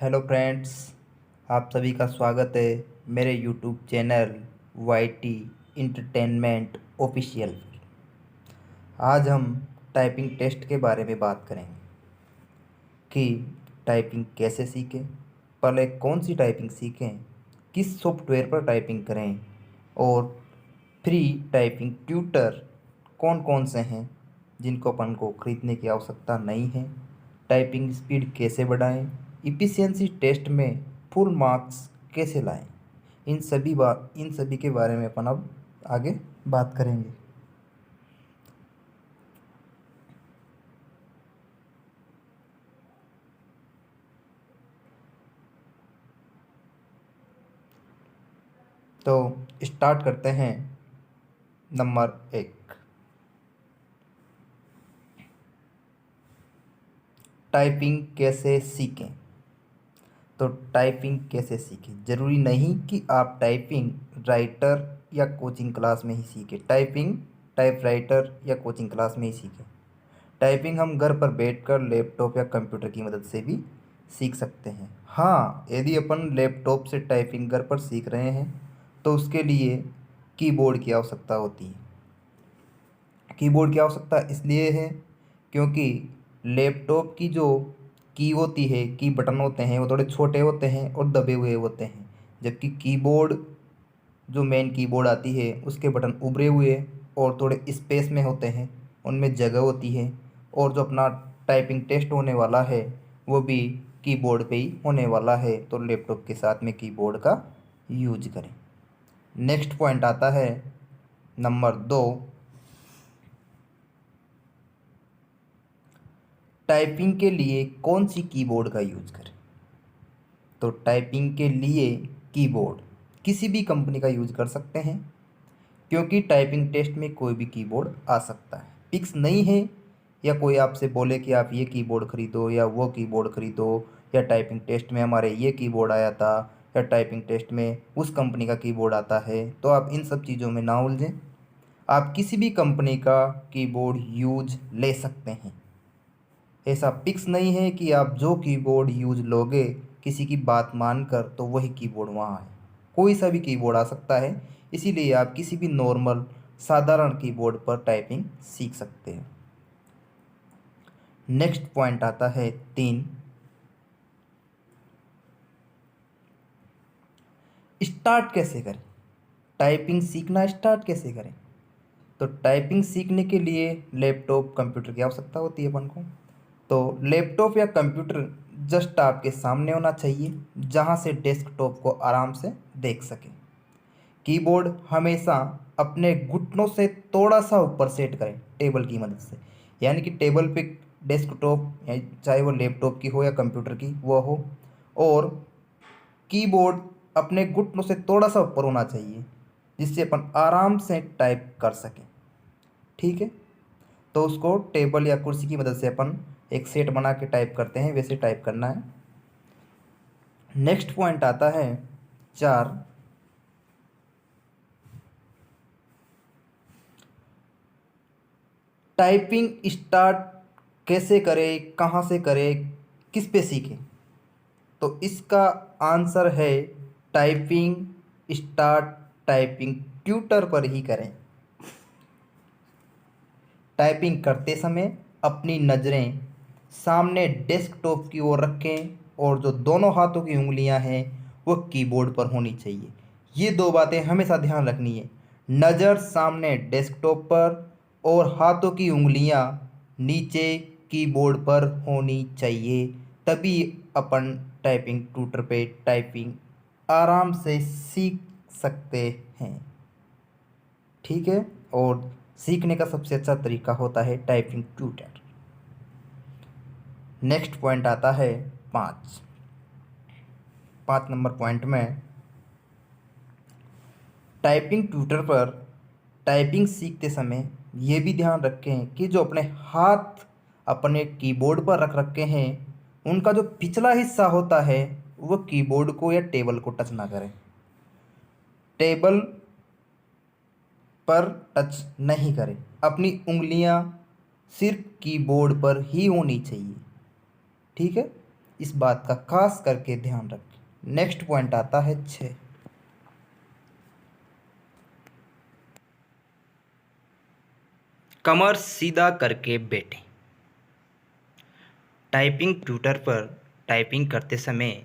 Hello friends, आप सभी का स्वागत है मेरे YouTube channel Y T entertainment official. आज हम टाइपिंग टेस्ट के बारे में बात करेंगे कि टाइपिंग कैसे सीखें, पहले कौन सी टाइपिंग सीखें, किस सॉफ्टवेयर पर टाइपिंग करें और फ्री टाइपिंग ट्यूटर कौन कौन से हैं जिनको अपन को ख़रीदने की आवश्यकता नहीं है, टाइपिंग स्पीड कैसे बढ़ाएं, इफ़िशियंसी टेस्ट में फुल मार्क्स कैसे लाएं। इन सभी के बारे में अपन अब आगे बात करेंगे। तो स्टार्ट करते हैं। नंबर 1, टाइपिंग कैसे सीखें। तो टाइपिंग कैसे सीखें, ज़रूरी नहीं कि आप टाइपिंग राइटर या कोचिंग क्लास में ही सीखें। टाइपिंग टाइप राइटर या कोचिंग क्लास में ही सीखें। टाइपिंग हम घर पर बैठकर लैपटॉप या कंप्यूटर की मदद से भी सीख सकते हैं। हाँ, यदि अपन लैपटॉप से टाइपिंग घर पर सीख रहे हैं तो उसके लिए कीबोर्ड की आवश्यकता होती है। कीबोर्ड की आवश्यकता इसलिए है क्योंकि लैपटॉप की जो की होती है, की बटन होते हैं, वो थोड़े छोटे होते हैं और दबे हुए होते हैं, जबकि कीबोर्ड जो मेन कीबोर्ड आती है उसके बटन उभरे हुए और थोड़े स्पेस में होते हैं, उनमें जगह होती है। और जो अपना टाइपिंग टेस्ट होने वाला है वो भी कीबोर्ड पे ही होने वाला है, तो लैपटॉप के साथ में कीबोर्ड का यूज करें। नेक्स्ट पॉइंट आता है नंबर 2, टाइपिंग के लिए कौन सी कीबोर्ड का यूज करें। तो टाइपिंग के लिए कीबोर्ड किसी भी कंपनी का यूज कर सकते हैं, क्योंकि टाइपिंग टेस्ट में कोई भी कीबोर्ड आ सकता है, फिक्स नहीं है। या कोई आपसे बोले कि आप ये कीबोर्ड खरीदो या वो कीबोर्ड खरीदो, या टाइपिंग टेस्ट में हमारे ये कीबोर्ड आया था, या टाइपिंग टेस्ट में उस कंपनी का कीबोर्ड आता है, तो आप इन सब चीज़ों में ना उलझें। आप किसी भी कंपनी का कीबोर्ड यूज ले सकते हैं। ऐसा फिक्स नहीं है कि आप जो कीबोर्ड यूज लोगे किसी की बात मानकर तो वही कीबोर्ड वहाँ है। कोई सा भी कीबोर्ड आ सकता है, इसीलिए आप किसी भी नॉर्मल साधारण कीबोर्ड पर टाइपिंग सीख सकते हैं। नेक्स्ट पॉइंट आता है 3, स्टार्ट कैसे करें। टाइपिंग सीखना स्टार्ट कैसे करें। तो टाइपिंग सीखने के लिए लैपटॉप कंप्यूटर की आवश्यकता होती है अपन को। तो लैपटॉप या कंप्यूटर जस्ट आपके सामने होना चाहिए, जहां से डेस्कटॉप को आराम से देख सकें। कीबोर्ड हमेशा अपने घुटनों से थोड़ा सा ऊपर सेट करें टेबल की मदद से, यानी कि टेबल पे डेस्कटॉप चाहे वो लैपटॉप की हो या कंप्यूटर की वो हो, और कीबोर्ड अपने घुटनों से थोड़ा सा ऊपर होना चाहिए, जिससे अपन आराम से टाइप कर सकें। ठीक है, तो उसको टेबल या कुर्सी की मदद से अपन एक सेट बना के टाइप करते हैं, वैसे टाइप करना है। नेक्स्ट पॉइंट आता है 4, टाइपिंग स्टार्ट कैसे करें, कहाँ से करें, किस पे सीखें। तो इसका आंसर है टाइपिंग स्टार्ट टाइपिंग ट्यूटर पर ही करें। टाइपिंग करते समय अपनी नज़रें सामने डेस्कटॉप की ओर रखें और जो दोनों हाथों की उंगलियां हैं वो कीबोर्ड पर होनी चाहिए। ये दो बातें हमेशा ध्यान रखनी है, नज़र सामने डेस्कटॉप पर और हाथों की उंगलियां नीचे कीबोर्ड पर होनी चाहिए, तभी अपन टाइपिंग ट्यूटर पे टाइपिंग आराम से सीख सकते हैं। ठीक है, और सीखने का सबसे अच्छा तरीका होता है टाइपिंग ट्यूटर। नेक्स्ट पॉइंट आता है 5। 5 नंबर पॉइंट में टाइपिंग ट्यूटर पर टाइपिंग सीखते समय ये भी ध्यान रखें कि जो अपने हाथ अपने कीबोर्ड पर रख रखे हैं उनका जो पिछला हिस्सा होता है वो कीबोर्ड को या टेबल को टच ना करें। टेबल पर टच नहीं करें, अपनी उंगलियां सिर्फ कीबोर्ड पर ही होनी चाहिए। ठीक है, इस बात का खास करके ध्यान रखें। नेक्स्ट पॉइंट आता है 6, कमर सीधा करके बैठें। टाइपिंग ट्यूटर पर टाइपिंग करते समय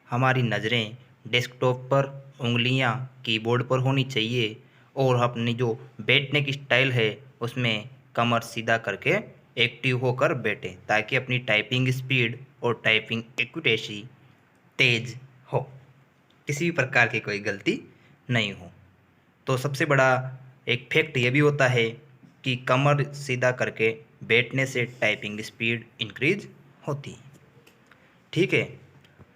हमारी नज़रें डेस्कटॉप पर, उंगलियां कीबोर्ड पर होनी चाहिए और अपनी जो बैठने की स्टाइल है उसमें कमर सीधा करके एक्टिव होकर बैठें ताकि अपनी टाइपिंग स्पीड और टाइपिंग एक्यूरेसी तेज हो, किसी भी प्रकार की कोई गलती नहीं हो। तो सबसे बड़ा एक फैक्ट ये भी होता है कि कमर सीधा करके बैठने से टाइपिंग स्पीड इंक्रीज होती है। ठीक है,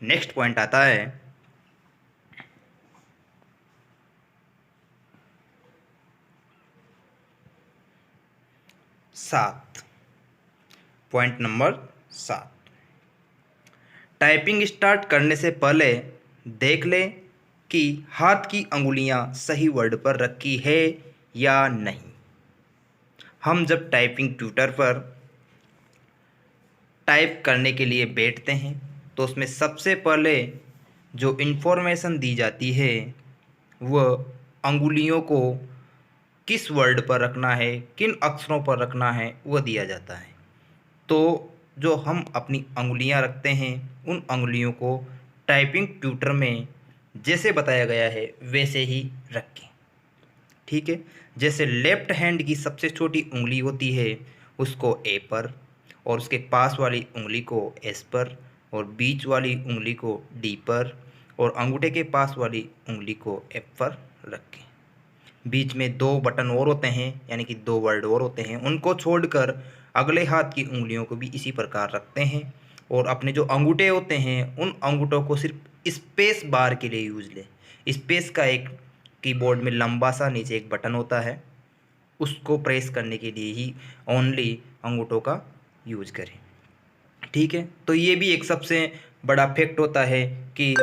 नेक्स्ट पॉइंट आता है 7, पॉइंट नंबर 7, टाइपिंग स्टार्ट करने से पहले देख लें कि हाथ की अंगुलियां सही वर्ड पर रखी है या नहीं। हम जब टाइपिंग ट्यूटर पर टाइप करने के लिए बैठते हैं तो उसमें सबसे पहले जो इन्फॉर्मेशन दी जाती है वह अंगुलियों को किस वर्ड पर रखना है, किन अक्षरों पर रखना है वह दिया जाता है। तो जो हम अपनी अंगुलियां रखते हैं उन अंगुलियों को टाइपिंग ट्यूटर में जैसे बताया गया है वैसे ही रखें। ठीक है, जैसे लेफ्ट हैंड की सबसे छोटी उंगली होती है उसको ए पर, और उसके पास वाली उंगली को एस पर, और बीच वाली उंगली को डी पर, और अंगूठे के पास वाली उंगली को एफ पर रखें। बीच में 2 बटन और होते हैं यानी कि 2 वर्ड और होते हैं, उनको छोड़कर अगले हाथ की उंगलियों को भी इसी प्रकार रखते हैं। और अपने जो अंगूठे होते हैं उन अंगूठों को सिर्फ स्पेस बार के लिए यूज लें। स्पेस का एक कीबोर्ड में लंबा सा नीचे एक बटन होता है, उसको प्रेस करने के लिए ही ओनली अंगूठों का यूज करें। ठीक है, तो ये भी एक सबसे बड़ा फैक्ट होता है कि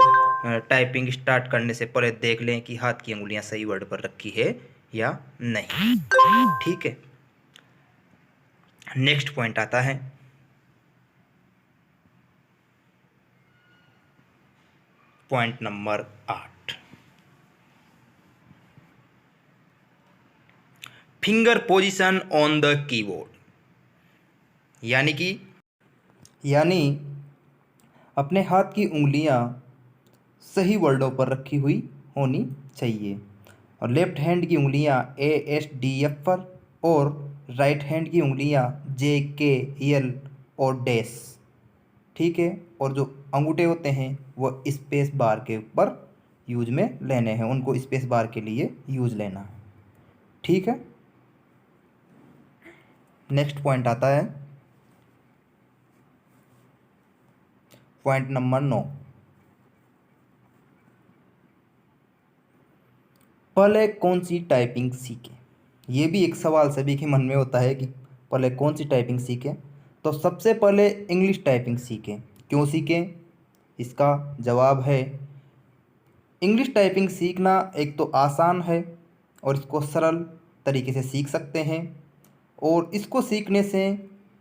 टाइपिंग स्टार्ट करने से पहले देख लें कि हाथ की अंगुलियां सही वर्ड पर रखी है या नहीं। ठीक है, नेक्स्ट पॉइंट आता है point number 8, finger position on the keyboard. यानी अपने हाथ की उंगलियां सही वर्डों पर रखी हुई होनी चाहिए, और लेफ्ट हैंड की उंगलियां ए एस डी एफ पर, और राइट हैंड की उंगलियां जे के एल और डैश। ठीक है, और जो अंगूठे होते हैं वो स्पेस बार के ऊपर यूज में लेने हैं, उनको स्पेस बार के लिए यूज लेना है। ठीक है, नेक्स्ट पॉइंट आता है पॉइंट नंबर 9, पहले कौन सी टाइपिंग सीखें। ये भी एक सवाल सभी के मन में होता है कि पहले कौन सी टाइपिंग सीखें। तो सबसे पहले इंग्लिश टाइपिंग सीखें। क्यों सीखें, इसका जवाब है इंग्लिश टाइपिंग सीखना एक तो आसान है और इसको सरल तरीके से सीख सकते हैं, और इसको सीखने से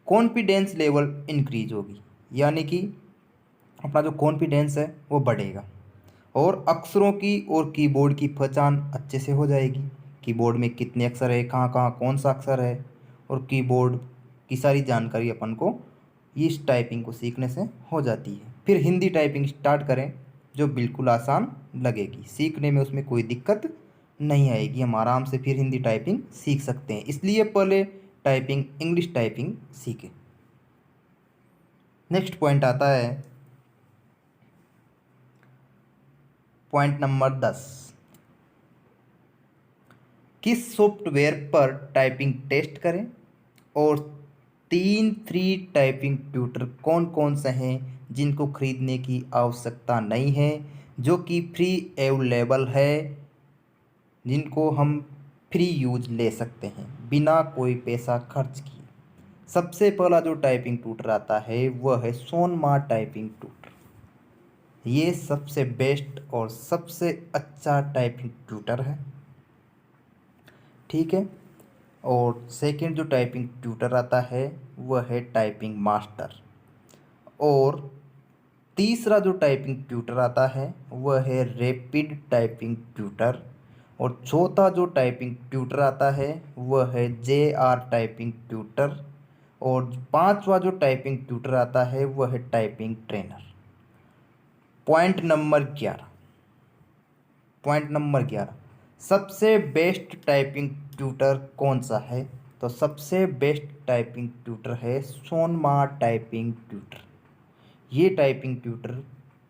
कॉन्फिडेंस लेवल इंक्रीज होगी, यानी कि अपना जो कॉन्फिडेंस है वो बढ़ेगा, और अक्षरों की और कीबोर्ड की पहचान अच्छे से हो जाएगी। कीबोर्ड में कितने अक्षर है, कहाँ कहाँ कौन सा अक्षर है, और कीबोर्ड की सारी जानकारी अपन को इस टाइपिंग को सीखने से हो जाती है। फिर हिंदी टाइपिंग स्टार्ट करें जो बिल्कुल आसान लगेगी, सीखने में उसमें कोई दिक्कत नहीं आएगी, हम आराम से फिर हिंदी टाइपिंग सीख सकते हैं। इसलिए पहले टाइपिंग इंग्लिश टाइपिंग सीखें। नेक्स्ट पॉइंट आता है पॉइंट नंबर 10, किस सॉफ्टवेयर पर टाइपिंग टेस्ट करें, और 3 फ्री टाइपिंग ट्यूटर कौन कौन से हैं जिनको खरीदने की आवश्यकता नहीं है, जो कि फ्री अवेलेबल है, जिनको हम फ्री यूज ले सकते हैं बिना कोई पैसा खर्च किए। सबसे पहला जो टाइपिंग ट्यूटर आता है वह है सोनमा टाइपिंग ट्यूटर। ये सबसे बेस्ट और सबसे अच्छा टाइपिंग ट्यूटर है। ठीक है, और सेकंड जो टाइपिंग ट्यूटर आता है वह है टाइपिंग मास्टर, और तीसरा जो टाइपिंग ट्यूटर आता है वह है रैपिड टाइपिंग ट्यूटर। और चौथा जो टाइपिंग ट्यूटर आता है वह है JR टाइपिंग ट्यूटर। और पांचवा जो टाइपिंग ट्यूटर आता है वह है टाइपिंग ट्रेनर। पॉइंट नंबर 11 सबसे बेस्ट टाइपिंग ट्यूटर कौन सा है? तो सबसे बेस्ट टाइपिंग ट्यूटर है सोनमा टाइपिंग ट्यूटर। ये टाइपिंग ट्यूटर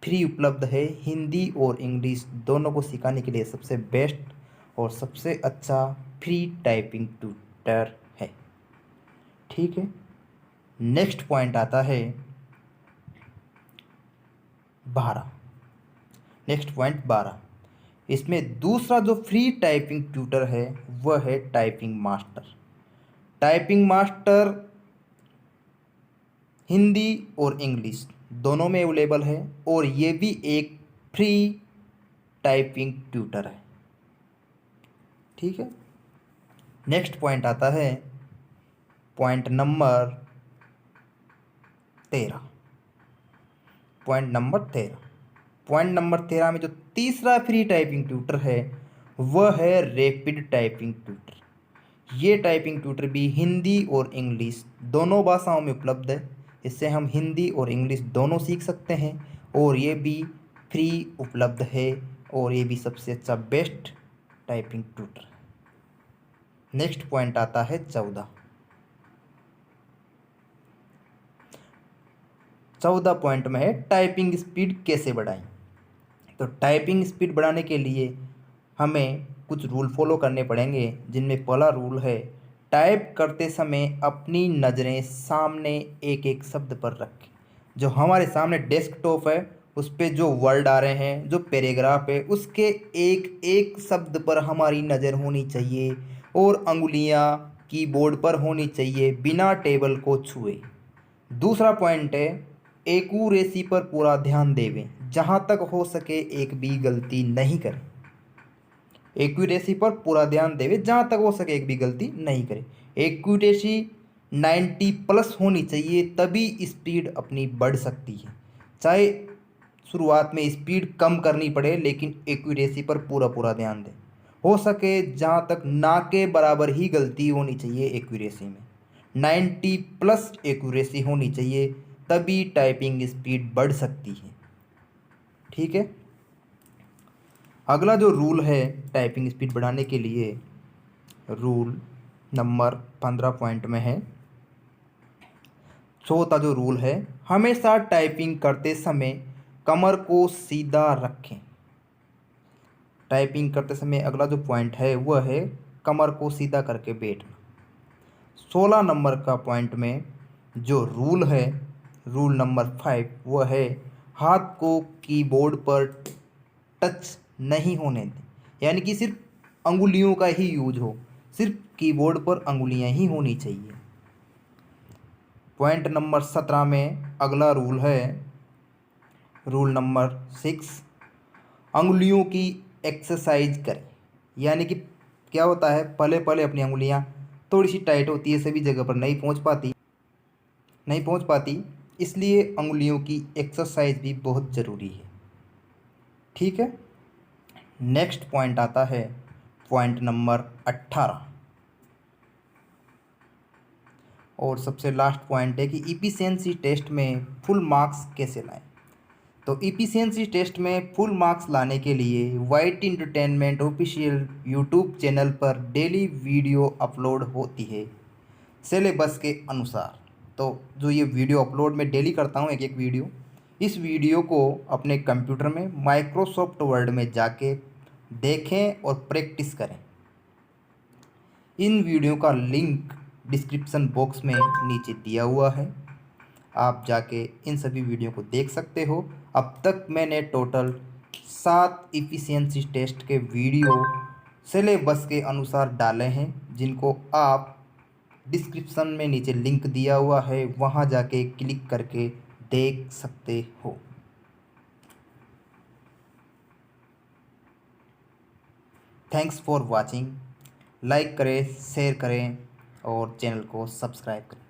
फ्री उपलब्ध है। हिंदी और इंग्लिश दोनों को सिखाने के लिए सबसे बेस्ट और सबसे अच्छा फ्री टाइपिंग ट्यूटर है। ठीक है। नेक्स्ट पॉइंट आता है 12। नेक्स्ट पॉइंट 12, इसमें दूसरा जो फ्री टाइपिंग ट्यूटर है वह है typing master. Typing master Hindi और इंग्लिश दोनों में अवेलेबल है और ये भी एक फ्री टाइपिंग ट्यूटर है। ठीक है। नेक्स्ट पॉइंट आता है पॉइंट नंबर 13। पॉइंट नंबर 13 में जो तीसरा फ्री टाइपिंग ट्यूटर है वह है रैपिड टाइपिंग ट्यूटर। ये टाइपिंग ट्यूटर भी हिंदी और इंग्लिश दोनों भाषाओं में उपलब्ध है। इससे हम हिंदी और इंग्लिश दोनों सीख सकते हैं और ये भी फ्री उपलब्ध है और ये भी सबसे अच्छा बेस्ट टाइपिंग ट्यूटर है। नेक्स्ट पॉइंट आता है 14 पॉइंट में है टाइपिंग स्पीड कैसे बढ़ाएं। तो टाइपिंग स्पीड बढ़ाने के लिए हमें कुछ रूल फॉलो करने पड़ेंगे, जिनमें पहला रूल है टाइप करते समय अपनी नज़रें सामने एक एक शब्द पर रखें। जो हमारे सामने डेस्कटॉप है उस पे जो वर्ड आ रहे हैं, जो पैराग्राफ है, उसके एक एक शब्द पर हमारी नज़र होनी चाहिए और अंगुलियां कीबोर्ड पर होनी चाहिए बिना टेबल को छुए। दूसरा पॉइंट है एक्यूरेसी पर पूरा ध्यान देवें, जहाँ तक हो सके एक भी गलती नहीं करें। एक्यूरेसी पर पूरा ध्यान देवें, जहाँ तक हो सके एक भी गलती नहीं करें। एक्यूरेसी 90+ होनी चाहिए, तभी स्पीड अपनी बढ़ सकती है। चाहे शुरुआत में स्पीड कम करनी पड़े लेकिन एक्यूरेसी पर पूरा पूरा ध्यान दें। हो सके जहाँ तक ना के बराबर ही गलती होनी चाहिए एक्यूरेसी में। 90+ एक्यूरेसी होनी चाहिए, तभी टाइपिंग स्पीड बढ़ सकती है। ठीक है। अगला जो रूल है टाइपिंग स्पीड बढ़ाने के लिए, रूल नंबर 15 पॉइंट में है। चौथा जो रूल है हमेशा टाइपिंग करते समय कमर को सीधा रखें। टाइपिंग करते समय अगला जो पॉइंट है वह है कमर को सीधा करके बैठना। 16 नंबर का पॉइंट में जो रूल है, रूल नंबर 5, वह है हाथ को कीबोर्ड पर टच नहीं होने दें। यानी कि सिर्फ अंगुलियों का ही यूज हो, सिर्फ कीबोर्ड पर अंगुलियां ही होनी चाहिए। पॉइंट नंबर 17 में अगला रूल है रूल नंबर 6, अंगुलियों की एक्सरसाइज करें। यानी कि क्या होता है, पहले पहले अपनी अंगुलियां थोड़ी सी टाइट होती है, सभी जगह पर नहीं पहुंच पाती, इसलिए अंगुलियों की एक्सरसाइज भी बहुत ज़रूरी है। ठीक है। नेक्स्ट पॉइंट आता है पॉइंट नंबर 18 और सबसे लास्ट पॉइंट है कि इफिशिएंसी टेस्ट में फुल मार्क्स कैसे लाएं। तो इफिशिएंसी टेस्ट में फुल मार्क्स लाने के लिए white entertainment official YouTube channel पर डेली वीडियो अपलोड होती है सिलेबस के अनुसार। तो जो ये वीडियो अपलोड मैं डेली करता हूँ, एक एक वीडियो, इस वीडियो को अपने कंप्यूटर में माइक्रोसॉफ्ट वर्ड में जाके देखें और प्रैक्टिस करें। इन वीडियो का लिंक डिस्क्रिप्शन बॉक्स में नीचे दिया हुआ है, आप जाके इन सभी वीडियो को देख सकते हो। अब तक मैंने टोटल 7 इफिशिएंसी टेस्ट के वीडियो सिलेबस के अनुसार डाले हैं, जिनको आप डिस्क्रिप्शन में नीचे लिंक दिया हुआ है, वहाँ जाके क्लिक करके देख सकते हो। Thanks for watching. लाइक करें, शेयर करें और चैनल को सब्सक्राइब करें।